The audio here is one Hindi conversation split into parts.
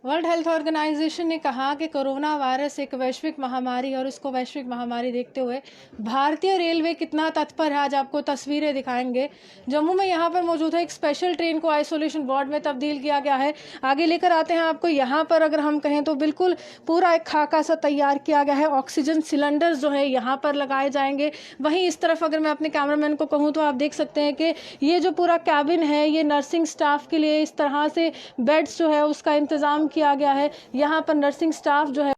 वर्ल्ड हेल्थ ऑर्गेनाइजेशन ने कहा कि कोरोना वायरस एक वैश्विक महामारी और इसको वैश्विक महामारी देखते हुए भारतीय रेलवे कितना तत्पर है आज आपको तस्वीरें दिखाएंगे। जम्मू में यहाँ पर मौजूद है एक स्पेशल ट्रेन को आइसोलेशन वार्ड में तब्दील किया गया है। आगे लेकर आते हैं आपको। यहाँ पर अगर हम कहें तो बिल्कुल पूरा एक खाका सा तैयार किया गया है। ऑक्सीजन सिलेंडर्स जो है यहाँ पर लगाए जाएंगे। वहीं इस तरफ अगर मैं अपने कैमरामैन को कहूँ तो आप देख सकते हैं कि ये जो पूरा कैबिन है ये नर्सिंग स्टाफ के लिए इस तरह से बेड्स जो है उसका इंतजाम किया गया है। यहाँ पर नर्सिंग स्टाफ जो है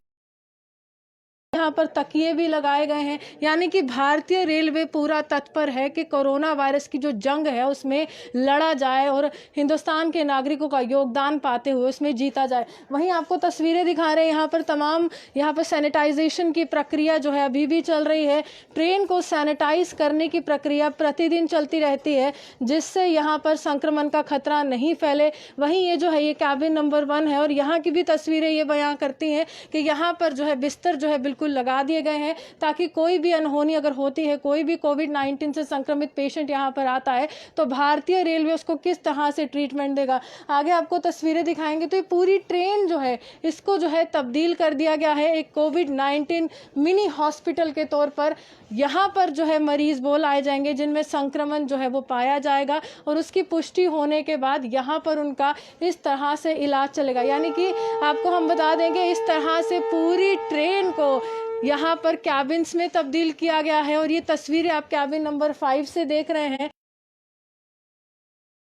यहाँ पर तकिए भी लगाए गए हैं। यानी कि भारतीय रेलवे पूरा तत्पर है कि कोरोना वायरस की जो जंग है उसमें लड़ा जाए और हिंदुस्तान के नागरिकों का योगदान पाते हुए उसमें जीता जाए। वहीं आपको तस्वीरें दिखा रहे हैं यहाँ पर तमाम यहाँ पर सैनिटाइजेशन की प्रक्रिया जो है अभी भी चल रही है। ट्रेन को सैनिटाइज करने की प्रक्रिया प्रतिदिन चलती रहती है जिससे यहाँ पर संक्रमण का खतरा नहीं फैले। वहीं ये जो है ये कैबिन नंबर 1 है और यहाँ की भी तस्वीरें ये बयां करती हैं कि यहाँ पर जो है बिस्तर जो है बिल्कुल लगा दिए गए हैं ताकि कोई भी अनहोनी अगर होती है, कोई भी कोविड-19 से संक्रमित पेशेंट यहाँ पर आता है तो भारतीय रेलवे उसको किस तरह से ट्रीटमेंट देगा। आगे आपको तस्वीरें दिखाएंगे तो ये पूरी ट्रेन जो है इसको जो है तब्दील कर दिया गया है एक कोविड-19 मिनी हॉस्पिटल के तौर पर। यहाँ पर जो है मरीज वो लाए जाएंगे जिनमें संक्रमण जो है वो पाया जाएगा और उसकी पुष्टि होने के बाद यहाँ पर उनका इस तरह से इलाज चलेगा। यानी कि आपको हम बता देंगे इस तरह से पूरी ट्रेन को यहाँ पर कैबिन्स में तब्दील किया गया है और ये तस्वीरें आप कैबिन नंबर 5 से देख रहे हैं।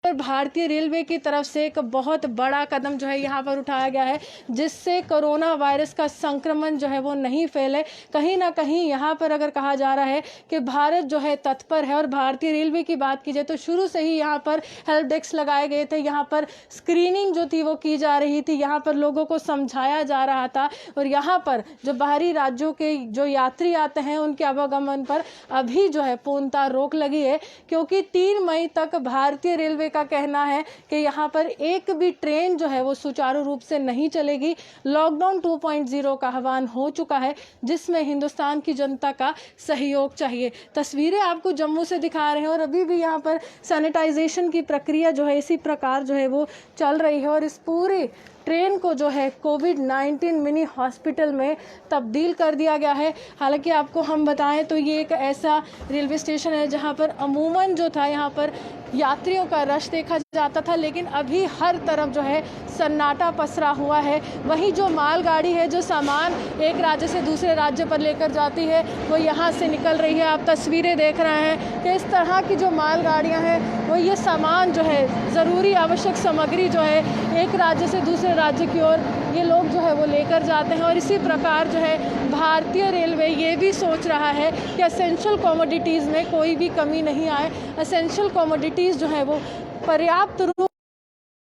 भारतीय रेलवे की तरफ से एक बहुत बड़ा कदम जो है यहाँ पर उठाया गया है जिससे कोरोना वायरस का संक्रमण जो है वो नहीं फैले। कहीं ना कहीं यहाँ पर अगर कहा जा रहा है कि भारत जो है तत्पर है और भारतीय रेलवे की बात की जाए तो शुरू से ही यहाँ पर हेल्प डेस्क लगाए गए थे। यहाँ पर स्क्रीनिंग जो थी वो की जा रही थी, यहाँ पर लोगों को समझाया जा रहा था और यहाँ पर जो बाहरी राज्यों के जो यात्री आते हैं उनके आवागमन पर अभी जो है पूर्णतः रोक लगी है क्योंकि 3 मई तक भारतीय रेलवे का कहना है कि यहाँ पर एक भी ट्रेन जो है वो सुचारू रूप से नहीं चलेगी। लॉकडाउन 2.0 का आह्वान हो चुका है जिसमें हिंदुस्तान की जनता का सहयोग चाहिए। तस्वीरें आपको जम्मू से दिखा रहे हैं और अभी भी यहाँ पर सैनिटाइजेशन की प्रक्रिया जो है इसी प्रकार जो है वो चल रही है और इस पूरी ट्रेन को जो है कोविड-19 मिनी हॉस्पिटल में तब्दील कर दिया गया है। हालांकि आपको हम बताएं तो ये एक ऐसा रेलवे स्टेशन है जहां पर अमूमन जो था यहाँ पर यात्रियों का रश देखा जाता था, लेकिन अभी हर तरफ जो है सन्नाटा पसरा हुआ है। वहीं जो मालगाड़ी है जो सामान एक राज्य से दूसरे राज्य पर लेकर जाती है वो यहाँ से निकल रही है। आप तस्वीरें देख रहे हैं कि इस तरह की जो मालगाड़ियाँ हैं वो ये सामान जो है ज़रूरी आवश्यक सामग्री जो है एक राज्य से दूसरे राज्य की ओर ये लोग जो है वो लेकर जाते हैं और इसी प्रकार जो है भारतीय रेलवे ये भी सोच रहा है कि एसेंशियल कमोडिटीज़ में कोई भी कमी नहीं आए। एसेंशियल कमोडिटीज़ जो है वो पर्याप्त रूप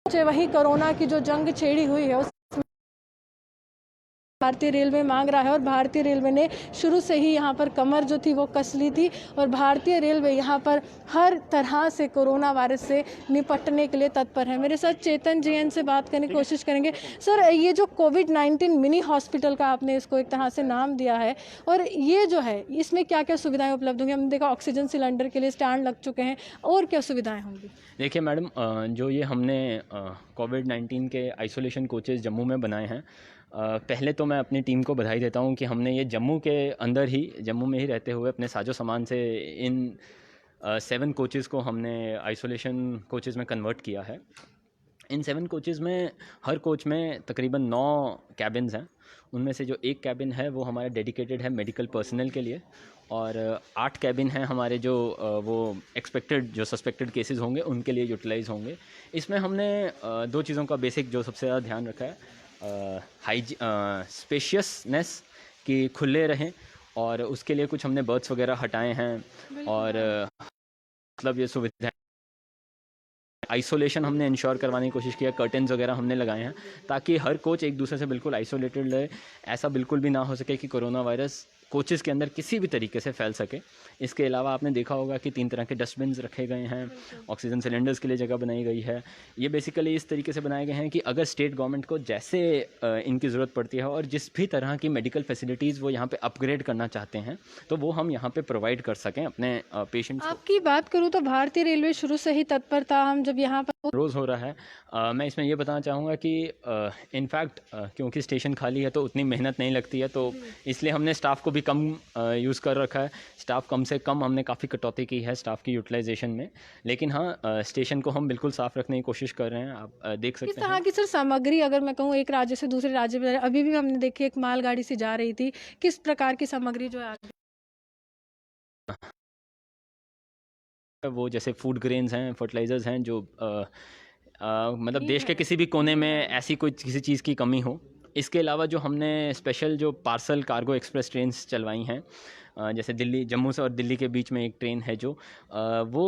से वही कोरोना की जो जंग छेड़ी हुई है उस भारतीय रेलवे मांग रहा है और भारतीय रेलवे ने शुरू से ही यहाँ पर कमर जो थी वो कस ली थी और भारतीय रेलवे यहाँ पर हर तरह से कोरोना वायरस से निपटने के लिए तत्पर है। मेरे साथ चेतन जैन से बात करने की कोशिश करेंगे। सर, ये जो कोविड-19 मिनी हॉस्पिटल का आपने इसको एक तरह से नाम दिया है और ये जो है इसमें क्या क्या सुविधाएं उपलब्ध होंगी? हमने देखा ऑक्सीजन सिलेंडर के लिए स्टैंड लग चुके हैं, और क्या सुविधाएँ होंगी? देखिए मैडम, जो ये हमने कोविड-19 के आइसोलेशन कोचेज़ जम्मू में बनाए हैं, पहले तो मैं अपनी टीम को बधाई देता हूँ कि हमने ये जम्मू में ही रहते हुए अपने साजो सामान से इन 7 कोचेज़ को हमने आइसोलेशन कोचेज़ में कन्वर्ट किया है। इन 7 कोचेज़ में हर कोच में तकरीबन 9 कैबिन्स हैं। उनमें से जो एक कैबिन है वो हमारा डेडिकेटेड है मेडिकल पर्सनल के लिए और 8 कैबिन हैं हमारे जो वो जो सस्पेक्टेड केसेस होंगे उनके लिए यूटिलाइज़ होंगे। इसमें हमने 2 चीज़ों का बेसिक जो सबसे ज़्यादा ध्यान रखा है, स्पेशियसनेस कि खुले रहें और उसके लिए कुछ हमने बर्ड्स वगैरह हटाए हैं और मतलब ये सुविधा आइसोलेशन हमने इंश्योर करवाने की कोशिश किया। कर्टन्स वगैरह हमने लगाए हैं ताकि हर कोच एक दूसरे से बिल्कुल आइसोलेटेड रहे। ऐसा बिल्कुल भी ना हो सके कि कोरोना वायरस कोचेज़ के अंदर किसी भी तरीके से फैल सके। इसके अलावा आपने देखा होगा कि 3 तरह के डस्टबिन्स रखे गए हैं, ऑक्सीजन सिलेंडर्स के लिए जगह बनाई गई है। ये बेसिकली इस तरीके से बनाए गए हैं कि अगर स्टेट गवर्नमेंट को जैसे इनकी ज़रूरत पड़ती है और जिस भी तरह की मेडिकल फैसिलिटीज़ वो यहाँ पे अपग्रेड करना चाहते हैं तो वो हम यहाँ पे प्रोवाइड कर सकें अपने पेशेंट्स को। आपकी बात करूँ तो भारतीय रेलवे शुरू से ही तत्पर था। हम जब यहाँ पर रोज़ हो रहा है। मैं इसमें ये बताना चाहूँगा कि इनफैक्ट क्योंकि स्टेशन खाली है तो उतनी मेहनत नहीं लगती है, तो इसलिए हमने स्टाफ को भी कम यूज़ कर रखा है। स्टाफ कम से कम हमने काफ़ी कटौती की है स्टाफ की यूटिलाइजेशन में। लेकिन हाँ, स्टेशन को हम बिल्कुल साफ़ रखने की कोशिश कर रहे हैं। आप देख किस सकते तरह हैं। की सर सामग्री, अगर मैं कहूँ एक राज्य से दूसरे राज्य में, अभी भी हमने देखी एक मालगाड़ी से जा रही थी, किस प्रकार की सामग्री जो है आगे? वो जैसे फूड ग्रेन्स हैं, फर्टिलाइज़र्स हैं, जो मतलब ठीक देश है। के किसी भी कोने में ऐसी कोई किसी चीज़ की कमी हो। इसके अलावा जो हमने स्पेशल जो पार्सल कार्गो एक्सप्रेस ट्रेन्स चलवाई हैं, जैसे दिल्ली, जम्मू से और दिल्ली के बीच में एक ट्रेन है जो वो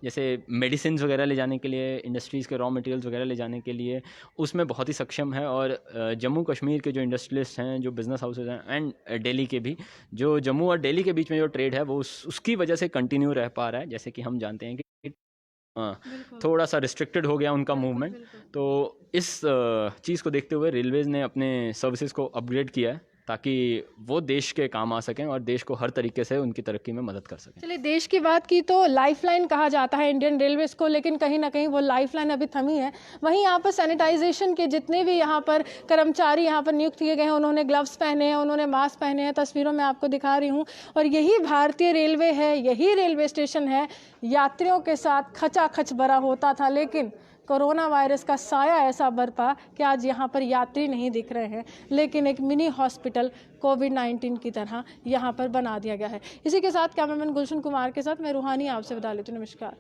जैसे मेडिसिन्स वगैरह ले जाने के लिए, इंडस्ट्रीज़ के रॉ मटेरियल्स वगैरह ले जाने के लिए उसमें बहुत ही सक्षम है। और जम्मू कश्मीर के जो इंडस्ट्रियलिस्ट हैं, जो बिज़नेस हाउसेज़ हैं, एंड दिल्ली के भी, जो जम्मू और दिल्ली के बीच में जो ट्रेड है वो उसकी वजह से कंटिन्यू रह पा रहा है। जैसे कि हम जानते हैं कि हाँ, बिल्कुल, थोड़ा सा रिस्ट्रिक्टेड हो गया उनका बिल्कुल, मूवमेंट। बिल्कुल। तो इस चीज़ को देखते हुए रेलवेज़ ने अपने सर्विसेज को अपग्रेड किया है ताकि वो देश के काम आ सकें और देश को हर तरीके से उनकी तरक्की में मदद कर सकें। चलिए, देश की बात की तो लाइफलाइन कहा जाता है इंडियन रेलवेज को, लेकिन कहीं ना कहीं वो लाइफलाइन अभी थमी है। वहीं यहाँ पर सैनिटाइजेशन के जितने भी यहाँ पर कर्मचारी यहाँ पर नियुक्त किए गए हैं, उन्होंने ग्लव्स पहने हैं, उन्होंने मास्क पहने हैं, तस्वीरों में आपको दिखा रही हूँ। और यही भारतीय रेलवे है, यही रेलवे स्टेशन है, यात्रियों के साथ खचाखच भरा होता था, लेकिन कोरोना वायरस का साया ऐसा बरपा कि आज यहाँ पर यात्री नहीं दिख रहे हैं, लेकिन एक मिनी हॉस्पिटल कोविड-19 की तरह यहाँ पर बना दिया गया है। इसी के साथ कैमरामैन गुलशन कुमार के साथ मैं रूहानी आपसे विदा लेती हूँ। नमस्कार।